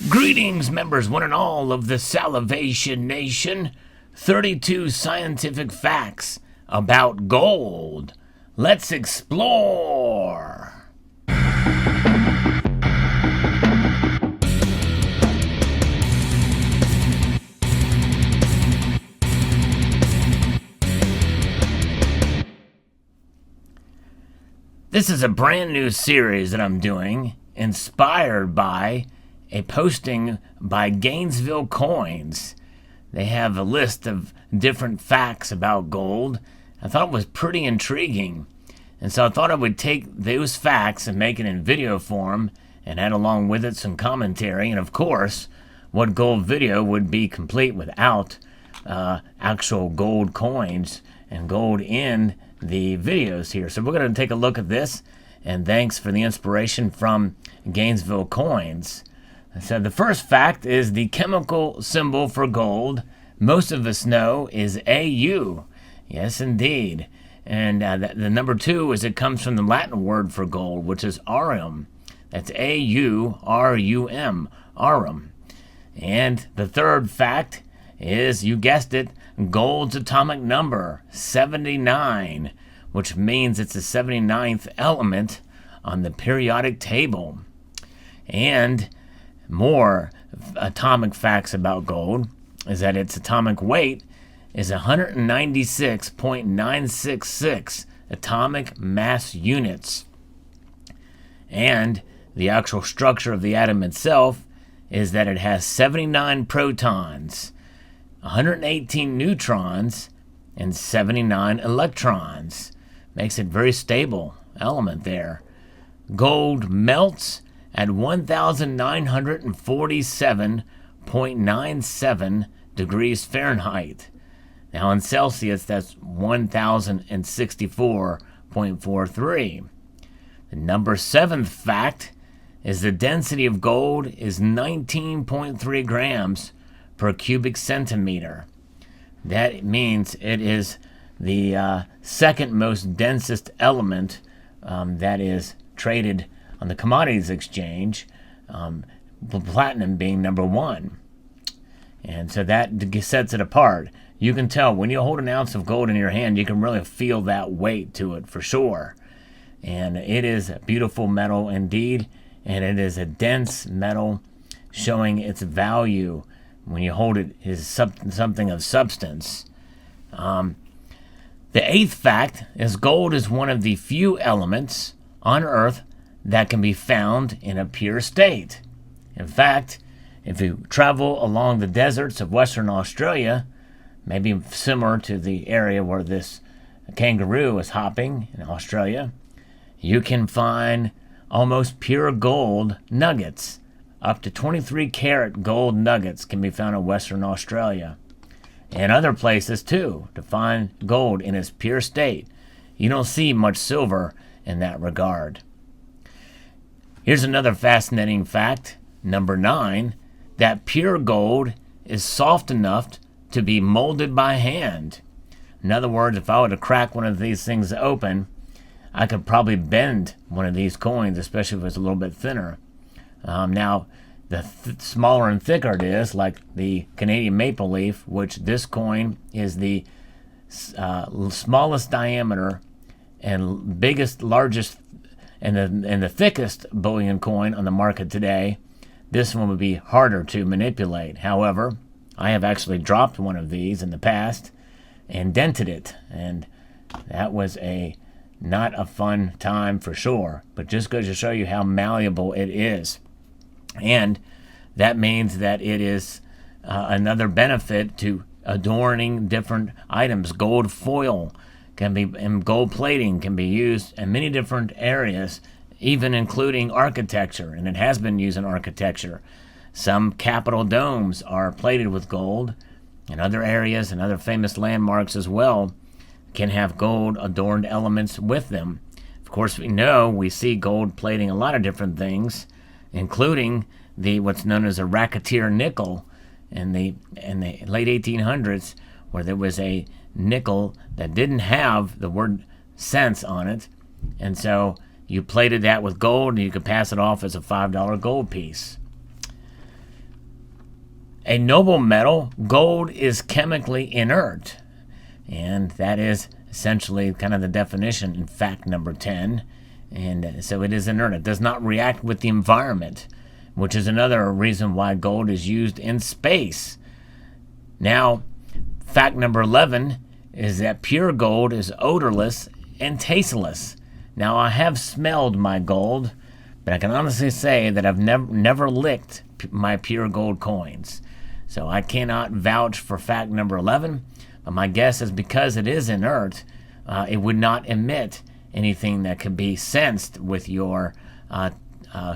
Greetings, members one and all of the Salivation Nation. 32 scientific facts about gold. Let's explore. This is a brand new series that I'm doing, inspired by a posting by Gainesville Coins. They have a list of different facts about gold. I thought it was pretty intriguing. And so I thought I would take those facts and make it in video form and add along with it some commentary. And of course, what gold video would be complete without actual gold coins and gold in the videos here. So we're going to take a look at this. And thanks for the inspiration from Gainesville Coins. So the first fact is the chemical symbol for gold, most of us know, is Au. Yes, indeed. And the number two is it comes from the Latin word for gold, which is aurum. That's A-U-R-U-M, aurum. And the third fact is, you guessed it, gold's atomic number, 79, which means it's the 79th element on the periodic table. And more atomic facts about gold is that its atomic weight is 196.966 atomic mass units. And the actual structure of the atom itself is that it has 79 protons, 118 neutrons, and 79 electrons. Makes it a very stable element there. Gold melts at 1,947.97 degrees Fahrenheit. Now in Celsius, that's 1,064.43. The number 7th fact is the density of gold is 19.3 grams per cubic centimeter. That means it is the second most densest element that is traded on the commodities exchange, platinum being number 1. And so that sets it apart. You can tell when you hold an ounce of gold in your hand, you can really feel that weight to it for sure. And it is a beautiful metal indeed, and it is a dense metal showing its value when you hold it is something of substance. The 8th fact is gold is one of the few elements on Earth that can be found in a pure state. In fact, if you travel along the deserts of Western Australia, maybe similar to the area where this kangaroo is hopping in Australia, you can find almost pure gold nuggets. Up to 23 karat gold nuggets can be found in Western Australia. And other places too, to find gold in its pure state. You don't see much silver in that regard. Here's another fascinating fact, number 9, that pure gold is soft enough to be molded by hand. In other words, if I were to crack one of these things open, I could probably bend one of these coins, especially if it's a little bit thinner. Now, the smaller and thicker it is, like the Canadian maple leaf, which this coin is the smallest diameter and largest, and the thickest bullion coin on the market today, this one would be harder to manipulate. However, I have actually dropped one of these in the past and dented it, and that was not a fun time for sure, but just goes to show you how malleable it is. And that means that it is another benefit to adorning different items. Gold foil can be, and gold plating can be used in many different areas, even including architecture, and it has been used in architecture. Some Capitol domes are plated with gold, and other areas and other famous landmarks as well can have gold adorned elements with them. Of course, we see gold plating a lot of different things, including what's known as a racketeer nickel in the late 1800s, where there was a nickel that didn't have the word cents on it, and so you plated that with gold and you could pass it off as a $5 gold piece. A noble metal, gold is chemically inert. And that is essentially kind of the definition in fact number 10. And so it is inert. It does not react with the environment, which is another reason why gold is used in space. Now, fact number 11 is that pure gold is odorless and tasteless. Now, I have smelled my gold, but I can honestly say that I've never licked my pure gold coins. So I cannot vouch for fact number 11, but my guess is because it is inert, it would not emit anything that could be sensed with your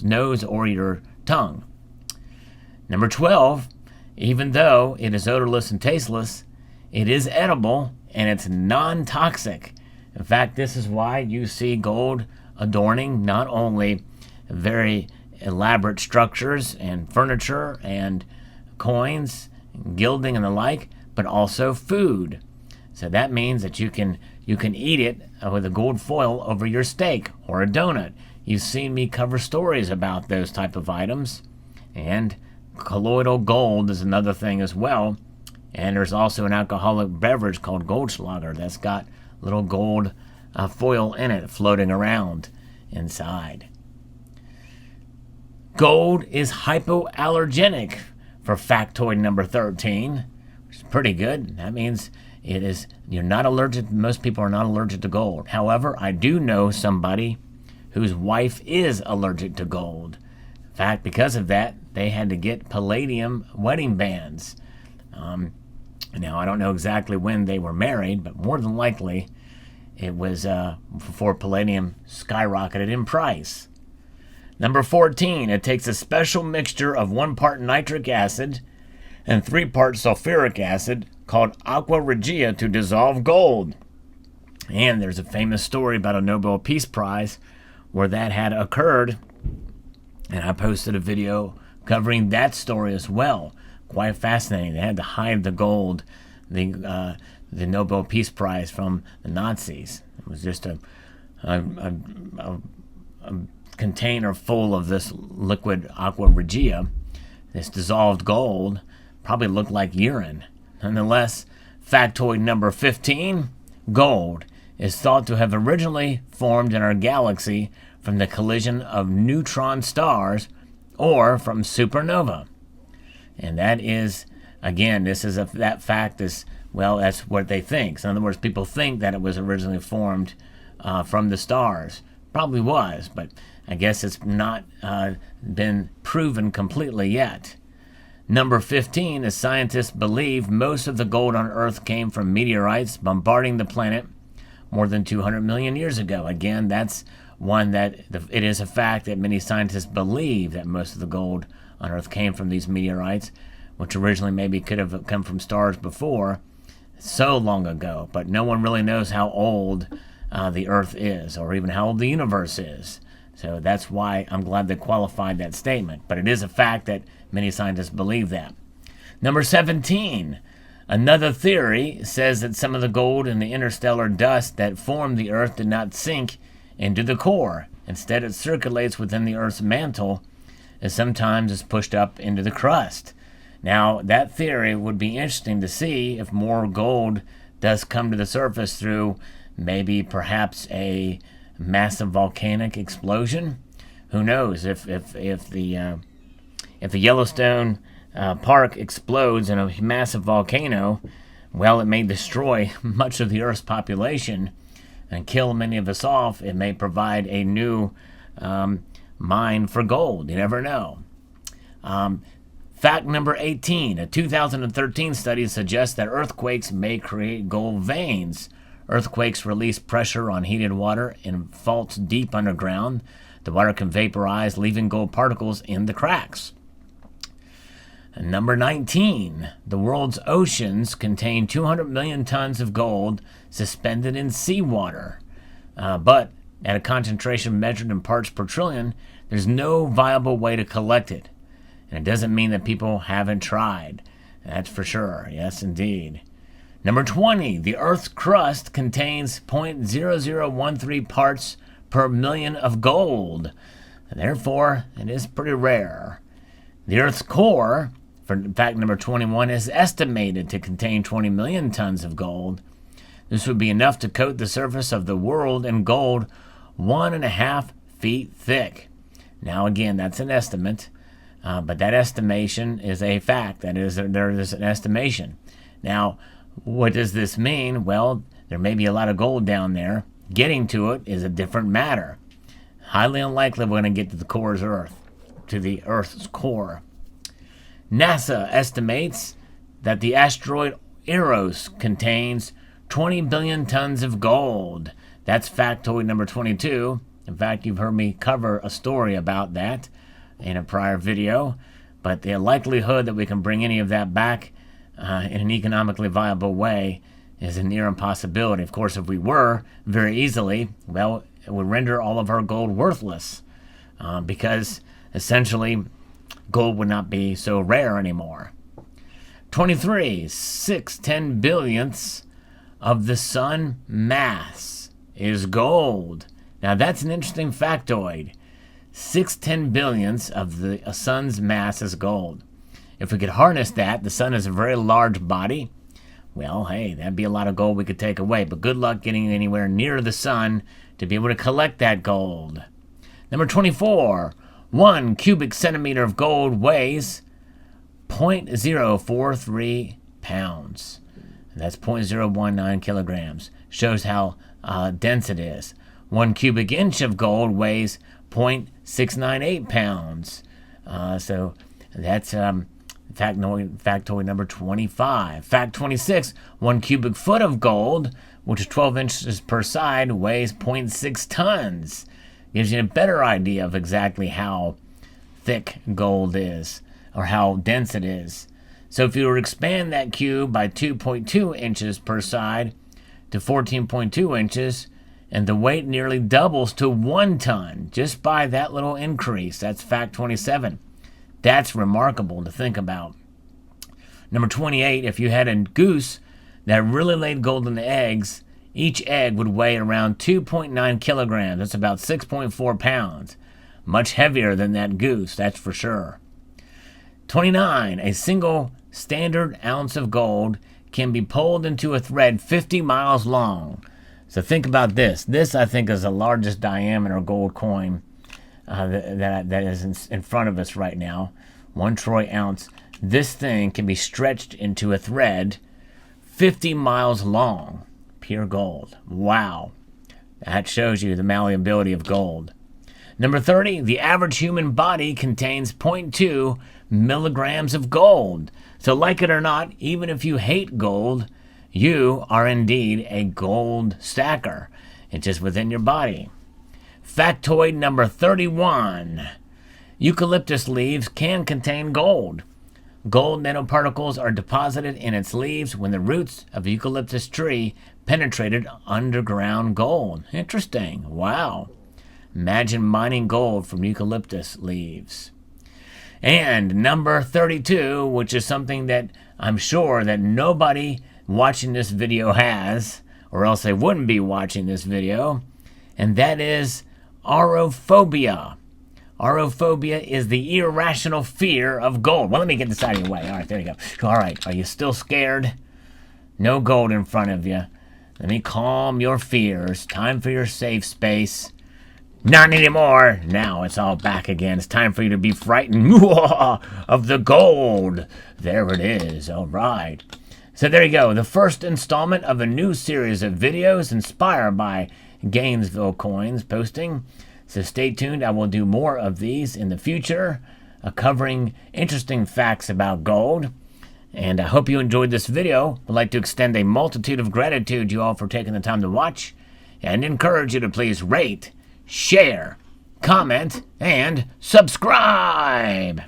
nose or your tongue. Number 12, even though it is odorless and tasteless, it is edible and it's non-toxic. In fact, this is why you see gold adorning not only very elaborate structures and furniture and coins, gilding and the like, but also food. So that means that you can eat it with a gold foil over your steak or a donut. You've seen me cover stories about those type of items. And colloidal gold is another thing as well. And there's also an alcoholic beverage called Goldschlager that's got little gold foil in it floating around inside. Gold is hypoallergenic for factoid number 13, which is pretty good. That means you're not allergic. Most people are not allergic to gold. However, I do know somebody whose wife is allergic to gold. In fact, because of that, they had to get palladium wedding bands. Now, I don't know exactly when they were married, but more than likely it was before palladium skyrocketed in price. Number 14, it takes a special mixture of 1 part nitric acid and 3 parts sulfuric acid called aqua regia to dissolve gold. And there's a famous story about a Nobel Peace Prize where that had occurred, and I posted a video covering that story as well. Quite fascinating. They had to hide the gold, the Nobel Peace Prize from the Nazis. It was just a container full of this liquid aqua regia, this dissolved gold. Probably looked like urine. Nonetheless, factoid number 15, gold is thought to have originally formed in our galaxy from the collision of neutron stars or from supernova. And that is, again, that fact is, well, that's what they think. So in other words, people think that it was originally formed from the stars. Probably was, but I guess it's not been proven completely yet. Number 15 is scientists believe most of the gold on Earth came from meteorites bombarding the planet more than 200 million years ago. Again, that's one that it is a fact that many scientists believe that most of the gold on Earth came from these meteorites, which originally maybe could have come from stars before, so long ago. But no one really knows how old the Earth is, or even how old the universe is. So that's why I'm glad they qualified that statement. But it is a fact that many scientists believe that. Number 17, another theory says that some of the gold in the interstellar dust that formed the Earth did not sink into the core. Instead, it circulates within the Earth's mantle and sometimes is pushed up into the crust. Now, that theory would be interesting to see if more gold does come to the surface through maybe perhaps a massive volcanic explosion. Who knows? If the Yellowstone Park explodes in a massive volcano, well, it may destroy much of the Earth's population and kill many of us off. It may provide a new mine for gold. You never know. Fact number 18, a 2013 study suggests that earthquakes may create gold veins. Earthquakes release pressure on heated water in faults deep underground. The water can vaporize, leaving gold particles in the cracks. And number 19, the world's oceans contain 200 million tons of gold suspended in seawater. But at a concentration measured in parts per trillion, there's no viable way to collect it. And it doesn't mean that people haven't tried. That's for sure. Yes, indeed. Number 20, the Earth's crust contains 0.0013 parts per million of gold. And therefore, it is pretty rare. The Earth's core Fact number 21 is estimated to contain 20 million tons of gold. This would be enough to coat the surface of the world in gold 1.5 feet thick. Now, again, that's an estimate, but that estimation is a fact. That is, there is an estimation. Now, what does this mean? Well, there may be a lot of gold down there. Getting to it is a different matter. Highly unlikely we're going to get to the core's Earth, to the Earth's core. NASA estimates that the asteroid Eros contains 20 billion tons of gold. That's factoid number 22. In fact, you've heard me cover a story about that in a prior video, but the likelihood that we can bring any of that back in an economically viable way is a near impossibility. Of course, if we were, very easily, well, it would render all of our gold worthless because essentially gold would not be so rare anymore. 23, 6/10 billionths of the sun mass is gold. Now that's an interesting factoid. 6/10 billionths of the sun's mass is gold. If we could harness that, the sun is a very large body. Well, hey, that'd be a lot of gold we could take away, but good luck getting anywhere near the sun to be able to collect that gold. Number 24, 1 cubic centimeter of gold weighs 0.043 pounds. That's 0.019 kilograms. Shows how dense it is. 1 cubic inch of gold weighs 0.698 pounds. So that's factoid number 25. Fact 26, 1 cubic foot of gold, which is 12 inches per side, weighs 0.6 tons. Gives you a better idea of exactly how thick gold is, or how dense it is. So if you were to expand that cube by 2.2 inches per side to 14.2 inches, and the weight nearly doubles to 1 ton just by that little increase. That's fact 27. That's remarkable to think about. Number 28, if you had a goose that really laid golden eggs, each egg would weigh around 2.9 kilograms. That's about 6.4 pounds. Much heavier than that goose, that's for sure. 29, a single standard ounce of gold can be pulled into a thread 50 miles long. So think about this. This, I think, is the largest diameter gold coin that is in front of us right now. 1 troy ounce. This thing can be stretched into a thread 50 miles long. Pure gold. Wow. That shows you the malleability of gold. Number 30, the average human body contains 0.2 milligrams of gold. So like it or not, even if you hate gold, you are indeed a gold stacker. It's just within your body. Factoid number 31. Eucalyptus leaves can contain gold. Gold nanoparticles are deposited in its leaves when the roots of a eucalyptus tree penetrated underground gold. Interesting. Wow. Imagine mining gold from eucalyptus leaves. And number 32, which is something that I'm sure that nobody watching this video has, or else they wouldn't be watching this video, and that is Aurophobia. Aurophobia is the irrational fear of gold. Well, let me get this out of your way. All right, there you go. All right, are you still scared? No gold in front of you. Let me calm your fears. Time for your safe space. Not anymore. Now it's all back again. It's time for you to be frightened of the gold. There it is. All right. So there you go. The first installment of a new series of videos inspired by Gainesville Coins posting. So stay tuned. I will do more of these in the future, covering interesting facts about gold. And I hope you enjoyed this video. I'd like to extend a multitude of gratitude to you all for taking the time to watch, and encourage you to please rate, share, comment, and subscribe.